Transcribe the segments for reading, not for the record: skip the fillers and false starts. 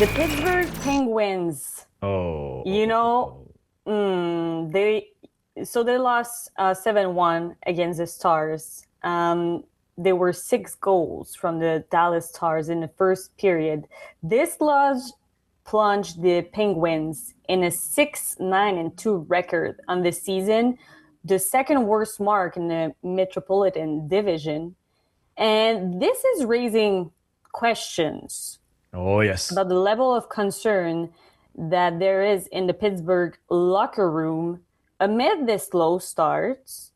The Pittsburgh Penguins, Oh, you know, they they lost 7-1 against the Stars. There were 6 goals from the Dallas Stars in the first period. This loss plunged the Penguins in a 6-9-2 record on the season, the second worst mark in the Metropolitan Division. And this is raising questions oh yes. about the level of concern that there is in the Pittsburgh locker room amid this slow starts.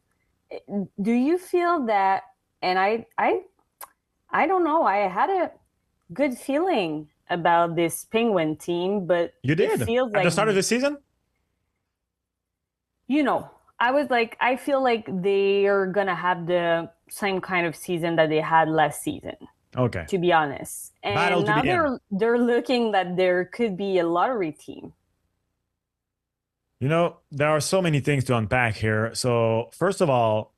Do you feel that? And I don't know. I had a good feeling about this Penguin team, but You it did feels at the like, start of the season. I was like, I feel like they are gonna have the same kind of season that they had last season, Okay, to be honest. battle And to now the end. they're looking that there could be a lottery team. There are so many things to unpack here. So first of all,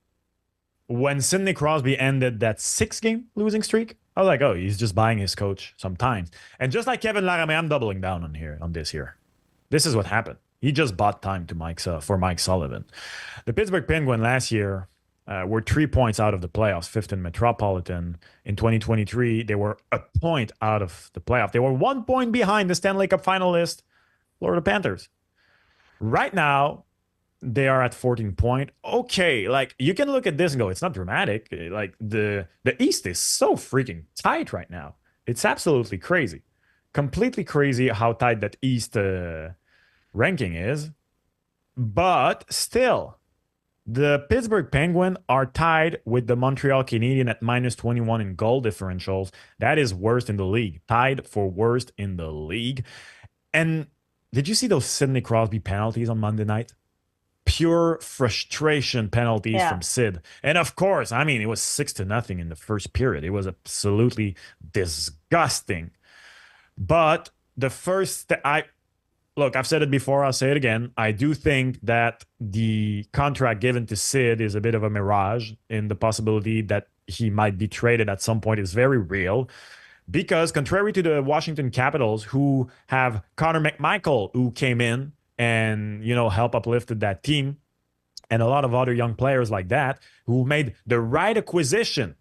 when Sidney Crosby ended that 6-game losing streak, I was like, oh, he's just buying his coach sometimes. And just like Kevin Laramie, I'm doubling down on this here. This is what happened. He just bought time to for Mike Sullivan. The Pittsburgh Penguins last year were 3 points out of the playoffs, fifth in Metropolitan. In 2023, they were a point out of the playoff. They were 1 point behind the Stanley Cup finalist, Florida Panthers. Right now, they are at 14 point. Okay, like you can look at this and go, it's not dramatic. Like the East is so freaking tight right now. It's absolutely crazy. Completely crazy how tight that East ranking is. But still, the Pittsburgh Penguins are tied with the Montreal Canadiens at minus 21 in goal differentials. That is worst in the league. Tied for worst in the league. And did you see those Sidney Crosby penalties on Monday night? Pure frustration penalties Yeah. from Sid. And of course, I mean, it was 6-0 in the first period. It was absolutely disgusting. But the first, look, I've said it before, I'll say it again. I do think that the contract given to Sid is a bit of a mirage, in the possibility that he might be traded at some point is very real. Because contrary to the Washington Capitals, who have Connor McMichael, who came in and, help uplifted that team, and a lot of other young players like that, who made the right acquisition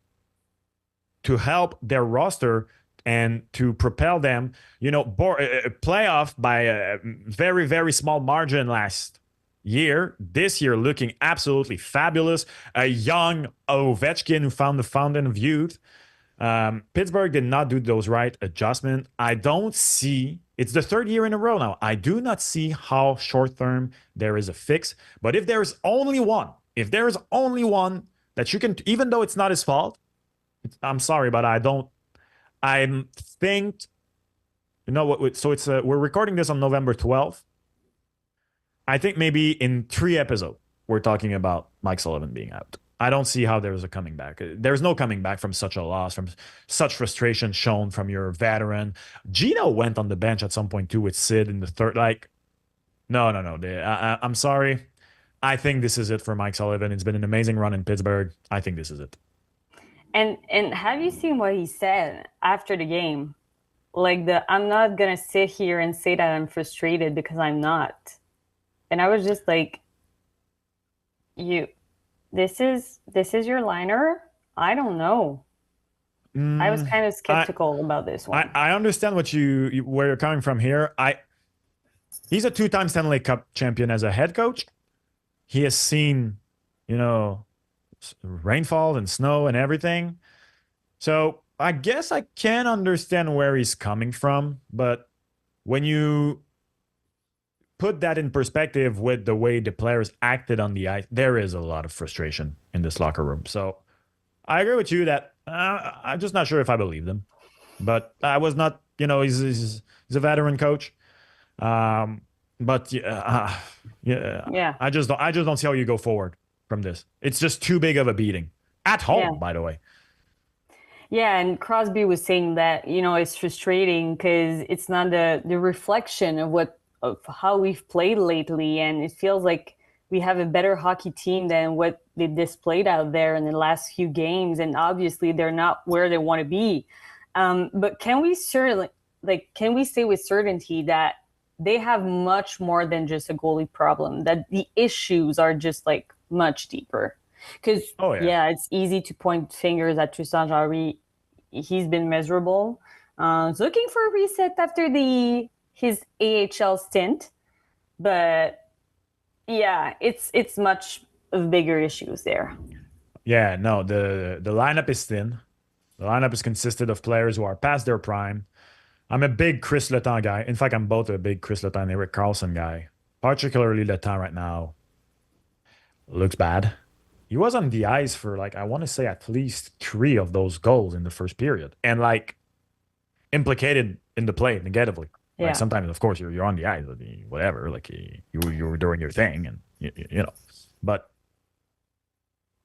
to help their roster and to propel them, playoff by a very, very small margin last year. This year, looking absolutely fabulous. A young Ovechkin who found the fountain of youth. Pittsburgh did not do those right adjustments. I don't see, it's the third year in a row now. I do not see how short term there is a fix. But if there's only one, that you can, even though it's not his fault, I'm sorry, but I think, so we're recording this on November 12th. I think maybe in 3 episodes, we're talking about Mike Sullivan being out. I don't see how there's a coming back. There's no coming back from such a loss, from such frustration shown from your veteran. Gino went on the bench at some point too with Sid in the third. Like, no. I'm sorry. I think this is it for Mike Sullivan. It's been an amazing run in Pittsburgh. I think this is it. And have you seen what he said after the game? Like I'm not gonna sit here and say that I'm frustrated, because I'm not. And I was just like, you this is your liner? I don't know. I was kind of I skeptical about this one. I understand where you're coming from here. He's a 2-time Stanley Cup champion as a head coach. He has seen, rainfall and snow and everything. So I guess I can understand where he's coming from. But when you put that in perspective with the way the players acted on the ice, there is a lot of frustration in this locker room. So I agree with you that I'm just not sure if I believe them. But I was not, he's a veteran coach. But Yeah. I just don't see how you go forward from this. It's just too big of a beating at Yeah. home, by the way. Yeah, and Crosby was saying that, it's frustrating because it's not the reflection of how we've played lately, and it feels like we have a better hockey team than what they displayed out there in the last few games, and obviously they're not where they want to be. But can we like, can we say with certainty that they have much more than just a goalie problem, that the issues are just like much deeper? Because, Oh yeah. yeah, it's easy to point fingers at Tristan Jarry. He's been miserable. He's looking for a reset after his AHL stint. But yeah, it's much of bigger issues there. Yeah, no, the lineup is thin. The lineup is consisted of players who are past their prime. I'm a big Chris Letang guy. In fact, I'm both a big Chris Letang and Eric Carlson guy. Particularly Letang right now looks bad. He was on the ice for like I want to say at least 3 of those goals in the first period, and like implicated in the play negatively. Like Yeah. sometimes, of course, you're on the ice, whatever. Like you were doing your thing, and you know, but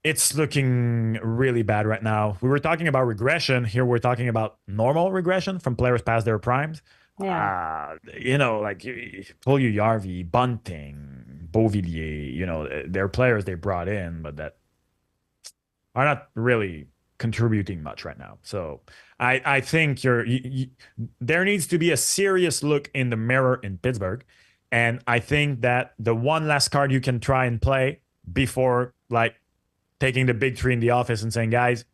it's looking really bad right now. We were talking about regression. Here we're talking about normal regression from players past their primes. Yeah. Like Puljujärvi, Bunting, Beauvillier, they're players they brought in, but that are not really contributing much right now. So I think there needs to be a serious look in the mirror in Pittsburgh. And I think that the one last card you can try and play before like taking the big three in the office and saying, guys,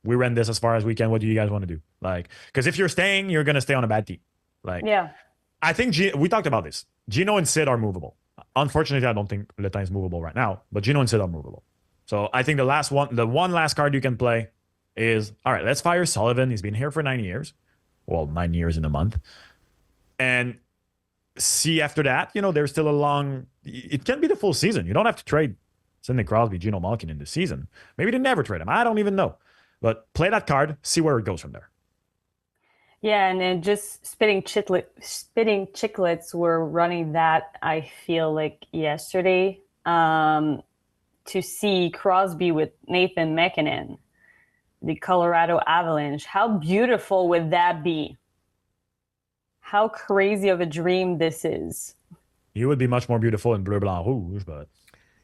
we ran this as far as we can. What do you guys want to do? Like, because if you're staying, you're going to stay on a bad team. Like, Yeah. I think we talked about this. Gino and Sid are movable. Unfortunately, I don't think Letang is movable right now, but Gino and Sid are movable. So I think the one last card you can play is, all right, let's fire Sullivan. He's been here for 9 years. Well, 9 years in a month. And see after that, there's still it can be the full season. You don't have to trade Sidney Crosby, Gino Malkin in the season. Maybe they never trade him. I don't even know. But play that card, see where it goes from there. Yeah, and then just spitting chicklets were running that, I feel like, yesterday. To see Crosby with Nathan McKinnon, the Colorado Avalanche. How beautiful would that be? How crazy of a dream this is. He would be much more beautiful in bleu, blanc, rouge, but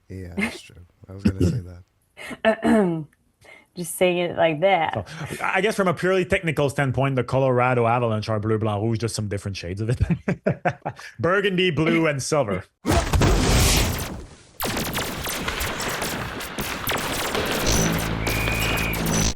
Yeah, that's true. I was going to say that. Just saying it like that. so, I guess from a purely technical standpoint, the Colorado Avalanche are bleu, blanc, rouge, just some different shades of it. Burgundy, blue, and silver.